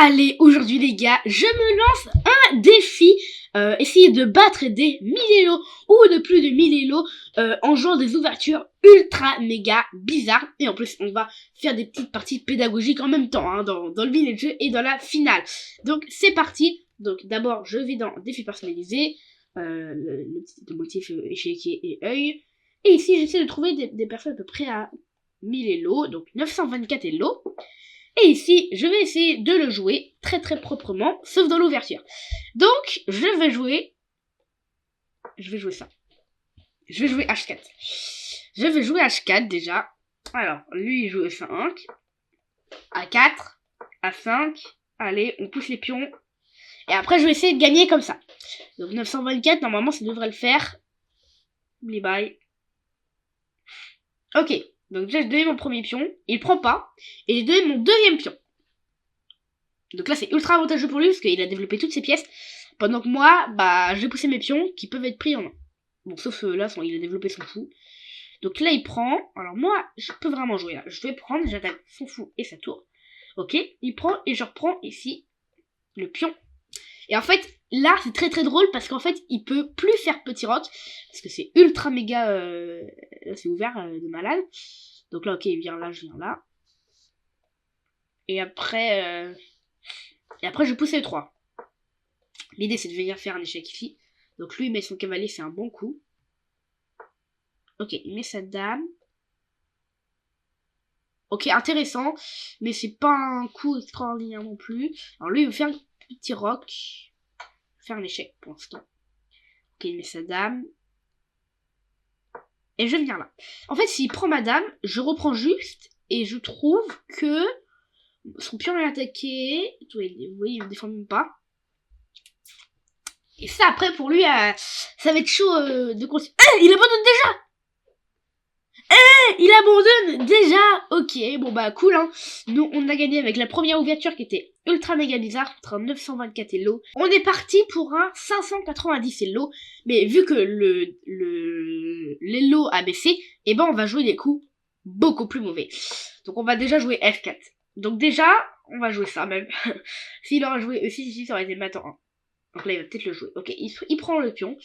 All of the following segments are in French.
Allez, aujourd'hui les gars, je me lance un défi, essayer de battre des 1000 élos ou de plus de 1000 élos en jouant des ouvertures ultra méga bizarres. Et en plus, on va faire des petites parties pédagogiques en même temps, hein, dans le village jeu et dans la finale. Donc c'est parti. Donc d'abord, je vais dans défi personnalisé, le petit motif échiquier et œil. Et ici, j'essaie de trouver des personnes à peu près à 1000 élos, donc 924 élos. Et ici, je vais essayer de le jouer très très proprement, sauf dans l'ouverture. Donc, je vais jouer ça. Je vais jouer H4. Je vais jouer H4 déjà. Alors, lui, il joue E5, A4, A5. Allez, on pousse les pions. Et après, je vais essayer de gagner comme ça. Donc, 924, normalement, ça devrait le faire. Oublie bye. Ok. Donc déjà j'ai donné mon premier pion, il prend pas, et j'ai donné mon deuxième pion. Donc là c'est ultra avantageux pour lui, parce qu'il a développé toutes ses pièces, pendant que moi, bah, j'ai poussé mes pions, qui peuvent être pris en main. Bon, sauf là, il a développé son fou. Donc là il prend, alors moi, je peux vraiment jouer là. Je vais prendre, j'attaque son fou et sa tour. Ok, il prend, et je reprends ici le pion. Et en fait, là c'est très très drôle, parce qu'en fait, il peut plus faire petit roc, parce que c'est ultra méga, c'est ouvert de malade. Donc là, ok, il vient là, je viens là. Et après, je pousse les 3. L'idée, c'est de venir faire un échec ici. Donc lui, il met son cavalier, c'est un bon coup. Ok, il met sa dame. Ok, intéressant. Mais c'est pas un coup extraordinaire non plus. Alors lui, il veut faire un petit roc. Faire un échec pour l'instant. Ok, il met sa dame. Et je viens là. En fait, s'il prend ma dame, je reprends juste. Et je trouve que son pion est attaqué. Vous voyez, il ne défend même pas. Et ça, après, pour lui, ça va être chaud de continuer. Il abandonne déjà. Il abandonne déjà. Ok, bon bah cool, hein. Nous, on a gagné avec la première ouverture qui était ultra méga bizarre, contre un 924 Elo. On est parti pour un 590 Elo. Mais vu que l'Elo a baissé, eh ben on va jouer des coups beaucoup plus mauvais. Donc on va déjà jouer F4. Donc déjà, on va jouer ça même. S'il aurait joué E6 ici, ça aurait été matin 1. Donc là, il va peut-être le jouer. Ok, il prend le pion.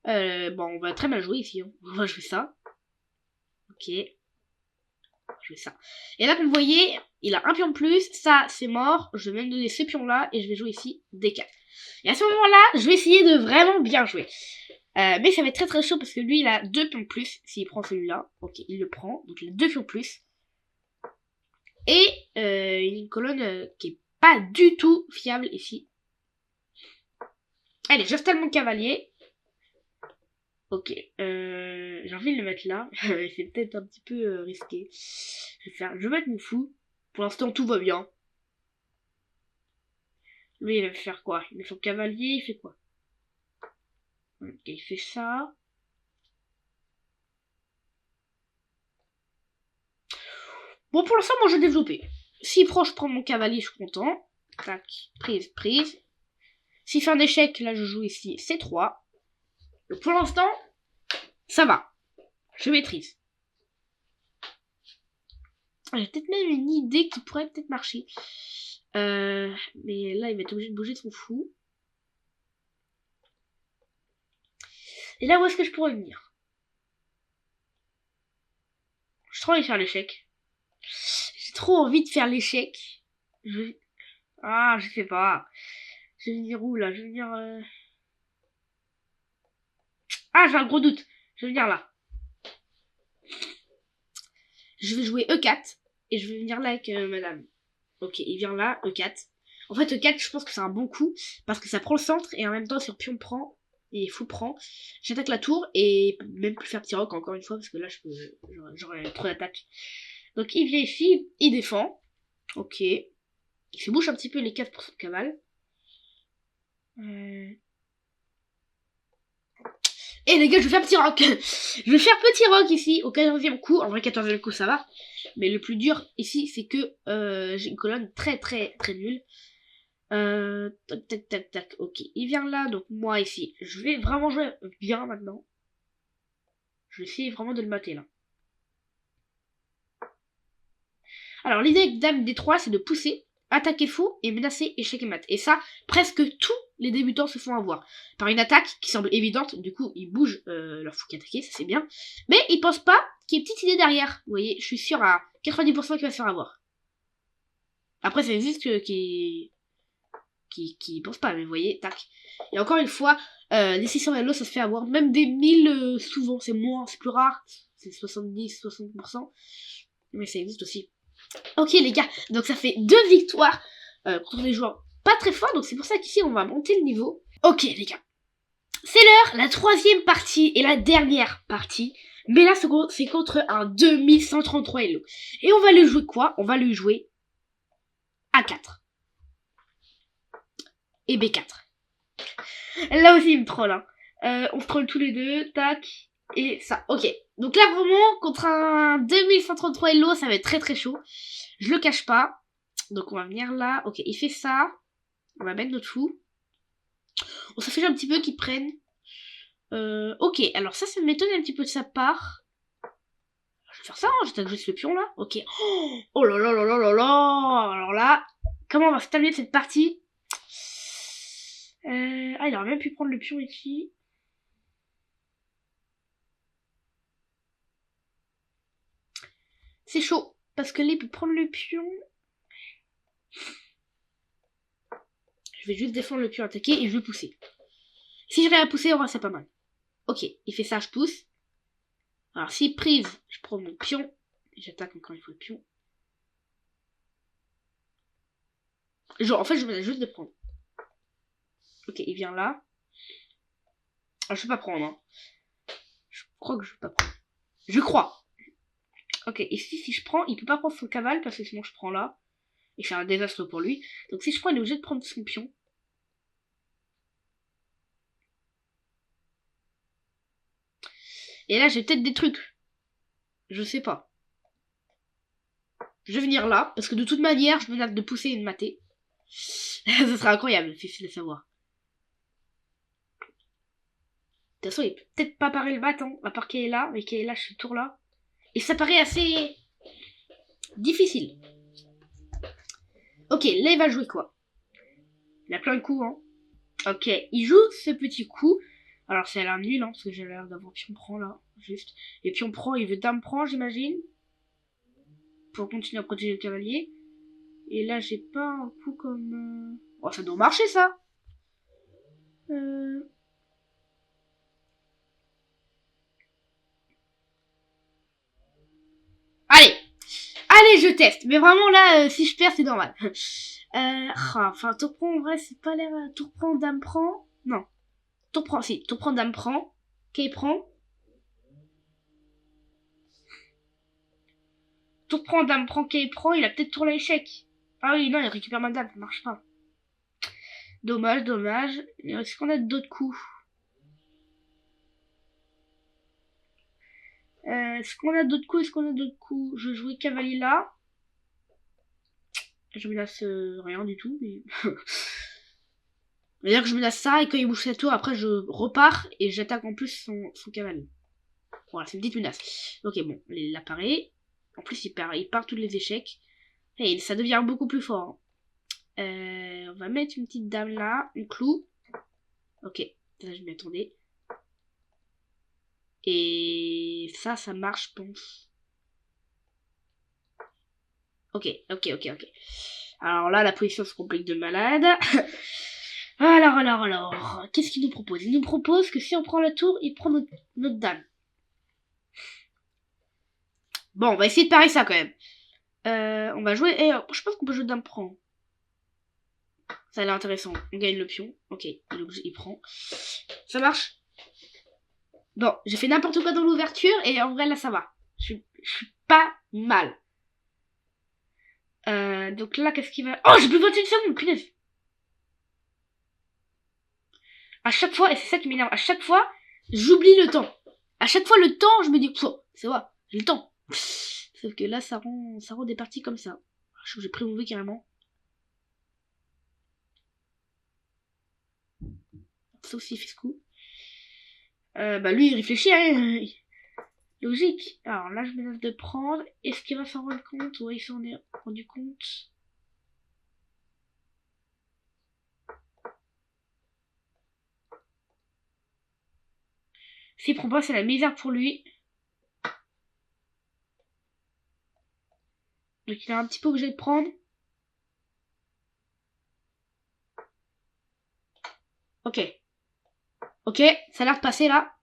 Bon, on va très mal jouer ici. Hein. On va jouer ça. Ok. Je vais ça. Et là, comme vous voyez, il a un pion de plus. Ça, c'est mort. Je vais même donner ce pion-là. Et je vais jouer ici D4. Et à ce moment-là, je vais essayer de vraiment bien jouer. Mais ça va être très très chaud parce que lui, il a 2 pions de plus. S'il prend celui-là. Ok, il le prend. Donc, il a 2 pions de plus. Et il y a une colonne qui est pas du tout fiable ici. Allez, j'installe mon cavalier. Ok, j'ai envie de le mettre là. C'est peut-être un petit peu risqué. Je vais mettre mon fou. Pour l'instant, tout va bien. Lui, il va faire quoi? Il met son cavalier, il fait quoi? Ok, il fait ça. Bon, pour l'instant, moi, je vais développer. S'il prend, je prends mon cavalier, je suis content. Tac, prise, prise. S'il fait un échec, là, je joue ici C3. Donc, pour l'instant, ça va. Je maîtrise. J'ai peut-être même une idée qui pourrait peut-être marcher. Mais là, il va être obligé de bouger son fou. Et là, où est-ce que je pourrais venir? J'ai trop envie de faire l'échec. J'ai trop envie de faire l'échec. Ah, je sais pas. Je vais venir où, là? Je vais venir... Ah, j'ai un gros doute. Je vais venir là. Je vais jouer E4. Et je vais venir là avec madame. Ok, il vient là, E4. En fait, E4, je pense que c'est un bon coup. Parce que ça prend le centre. Et en même temps, sur pion prend. Et fou prend. J'attaque la tour. Et même plus faire petit roc encore une fois. Parce que là, j'aurais trop d'attaque. Donc, il vient ici. Il défend. Ok. Il se bouche un petit peu les cases pour son cavale. Et les gars, je vais faire petit rock. Je vais faire petit rock ici au 14e coup. En vrai, 14e coup, ça va. Mais le plus dur ici, c'est que j'ai une colonne très très très nulle. Tac tac tac tac. Ok, il vient là. Donc moi ici, je vais vraiment jouer bien maintenant. Je vais essayer vraiment de le mater là. Alors l'idée avec Dame D3, c'est de pousser. attaquer faux et menacer échec et mat. Et ça, presque tous les débutants se font avoir. Par une attaque qui semble évidente, du coup ils bougent leur fou qui attaquer, ça c'est bien. Mais ils pensent pas qu'il y a une petite idée derrière. Vous voyez, je suis sûr à 90% qu'il va se faire avoir. Après c'est juste qui pense pas, mais vous voyez, tac. Et encore une fois, les 600 Hello ça se fait avoir, même des 1000 souvent, c'est moins, c'est plus rare, c'est 70-60%. Mais ça existe aussi. Ok les gars, donc ça fait 2 victoires contre des joueurs pas très forts, donc c'est pour ça qu'ici on va monter le niveau. Ok les gars, c'est l'heure, la 3e partie et la dernière partie. Mais là c'est contre un 2133 Hello. Et on va le jouer quoi? On va le jouer A4. Et B4. Là aussi il me troll hein. On se troll tous les deux, tac, et ça, ok. Donc là vraiment, contre un 2133 Hello, ça va être très très chaud. Je le cache pas. Donc on va venir là, ok, il fait ça. On va mettre notre fou. On s'affiche un petit peu qu'ils prennent. Ok, alors ça m'étonne un petit peu de sa part. Je vais faire ça, hein, j'attaque juste le pion là. Ok. Oh là là là là là là. Alors là, comment on va se terminer cette partie? il aurait même pu prendre le pion ici. C'est chaud, parce que là, il peut prendre le pion. Je vais juste défendre le pion attaqué et je vais pousser. Si j'arrive à pousser, on va c'est pas mal. Ok, il fait ça, je pousse. Alors s'il prise, je prends mon pion. Et j'attaque encore une fois le pion. Genre, en fait, je me laisse juste de prendre. Ok, il vient là. Alors, je vais pas prendre, hein. Je crois que je vais pas prendre. Je crois. Ok, ici, si je prends, il peut pas prendre son cavale, parce que sinon je prends là. Et c'est un désastre pour lui. Donc si je prends, il est obligé de prendre son pion. Et là, j'ai peut-être des trucs. Je sais pas. Je vais venir là, parce que de toute manière, je menace de pousser et de mater. Ce sera incroyable, si le savoir. De toute façon, il peut peut-être pas parer le battant, à part qu'elle est là, mais qu'elle est là, je suis tour là. Et ça paraît assez difficile. Ok, là, il va jouer quoi? Il a plein de coups, hein. Ok, il joue ce petit coup. Alors, c'est à l'air nul, hein, parce que j'ai l'air d'avoir pion prend là, juste. Et pion prend, il veut dame prend, j'imagine. Pour continuer à protéger le cavalier. Et là, j'ai pas un coup comme... Oh, ça doit marcher, ça. Allez. Allez, je teste. Mais vraiment, là, si je perds, c'est normal. Enfin, tour prend, en vrai, c'est pas l'air... Tour prend, dame prend. Non. Tour prend, si. Tour prend, dame prend. Quai prend. Tour prend, dame prend, quai prend. Il a peut-être tour l'échec. Ah oui, non, il récupère ma dame, ça marche pas. Dommage, dommage. Est-ce qu'on a d'autres coups? Est-ce qu'on a d'autres coups? Je jouais cavalier là. Je me laisse rien du tout, mais... C'est-à-dire que je me laisse ça, et quand il bouge sa tour, après je repars, et j'attaque en plus son cavalier. Voilà, c'est une petite menace. Ok, bon, il apparaît. En plus, il part tous les échecs. Et ça devient beaucoup plus fort. On va mettre une petite dame là, un clou. Ok, ça je m'y attendais. Et ça marche, je pense. Ok. Alors là, la position se complique de malade. Alors. Qu'est-ce qu'il nous propose? Il nous propose que si on prend la tour, il prend notre dame. Bon, on va essayer de parer ça quand même. On va jouer... je pense qu'on peut jouer dame prend. Ça a l'air intéressant. On gagne le pion. Ok, il prend. Ça marche. Bon, j'ai fait n'importe quoi dans l'ouverture et en vrai là ça va. Je suis pas mal. Donc là qu'est-ce qu'il va... Oh, j'ai plus 21 secondes, punaise. À chaque fois, et c'est ça qui m'énerve, à chaque fois, j'oublie le temps. À chaque fois le temps, je me dis, c'est vrai, j'ai le temps. Sauf que là ça rend des parties comme ça. Je trouve que j'ai pris mon V carrément. Sauf s'il fait ce coup. Lui il réfléchit, hein. Logique. Alors là je me laisse de prendre. Est-ce qu'il va s'en rendre compte? Ouais, il s'en est rendu compte. S'il prend pas, c'est la misère pour lui. Donc il est un petit peu obligé de prendre. Ok. Ok, ça a l'air de passer là.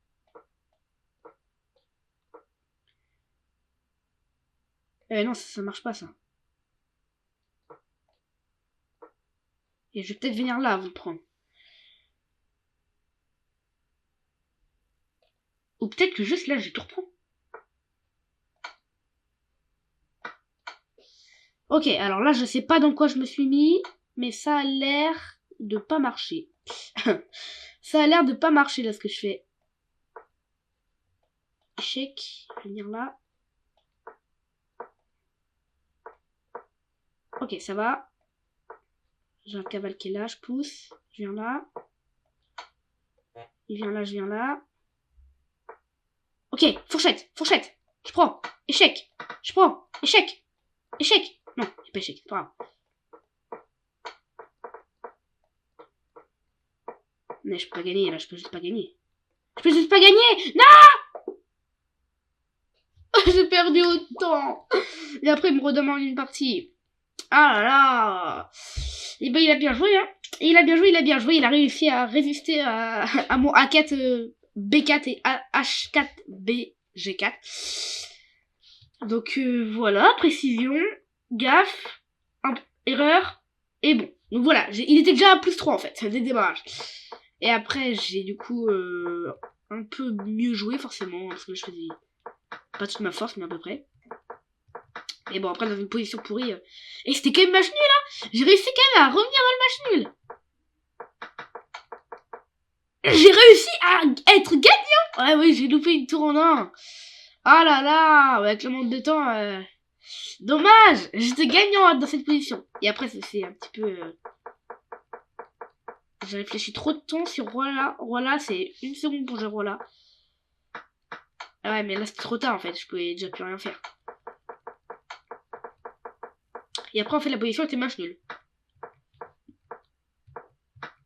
Non, ça marche pas ça. Et je vais peut-être venir là, vous le prendre. Ou peut-être que juste là, je tout reprends. Ok, alors là, je sais pas dans quoi je me suis mis, mais ça a l'air de pas marcher. Ça a l'air de pas marcher là ce que je fais. Échec, je vais venir là. Ok, ça va. J'ai un cavale qui est là, je pousse. Je viens là. Il vient là, je viens là. Ok, fourchette, fourchette. Je prends. Échec. Je prends. Échec. Échec. Non, j'ai pas échec, c'est pas grave. Mais je peux pas gagner, là, je peux juste pas gagner. Je peux juste pas gagner. Non. J'ai perdu autant. Et après, il me redemande une partie. Ah là là. Et ben, il a bien joué, hein. Et il a bien joué, il a bien joué. Il a réussi à résister à mon A4 B4 et H4 BG4. Donc voilà, précision, gaffe, erreur, et bon. Donc voilà, il était déjà à +3 en fait, dès le démarrage. Et après, j'ai du coup un peu mieux joué forcément, parce que je faisais pas toute ma force, mais à peu près. Et bon, après, dans une position pourrie. Et c'était quand même match nul, hein. J'ai réussi quand même à revenir dans le match nul. J'ai réussi à être gagnant. Ouais, oui, j'ai loupé une tour en un. Ah là là, avec le manque de temps. Dommage, j'étais gagnant dans cette position. Et après, c'est un petit peu... J'ai réfléchi trop de temps sur roi là. Roi là, c'est 1 seconde pour jouer roi là. Ah ouais, mais là, c'était trop tard, en fait. Je pouvais déjà plus rien faire. Et après, en fait, la position était match nul.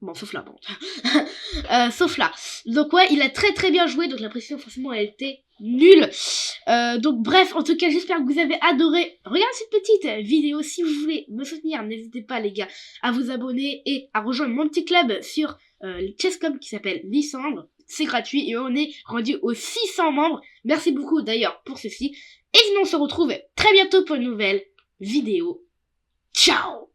Bon, sauf là, bon. Sauf là. Donc ouais, il a très très bien joué, donc la pression forcément elle était nulle. Donc bref, en tout cas j'espère que vous avez adoré. Regardez cette petite vidéo, si vous voulez me soutenir, n'hésitez pas les gars à vous abonner et à rejoindre mon petit club sur Chess.com qui s'appelle Lysandre. C'est gratuit et on est rendu aux 600 membres. Merci beaucoup d'ailleurs pour ceci. Et sinon on se retrouve très bientôt pour une nouvelle vidéo. Ciao!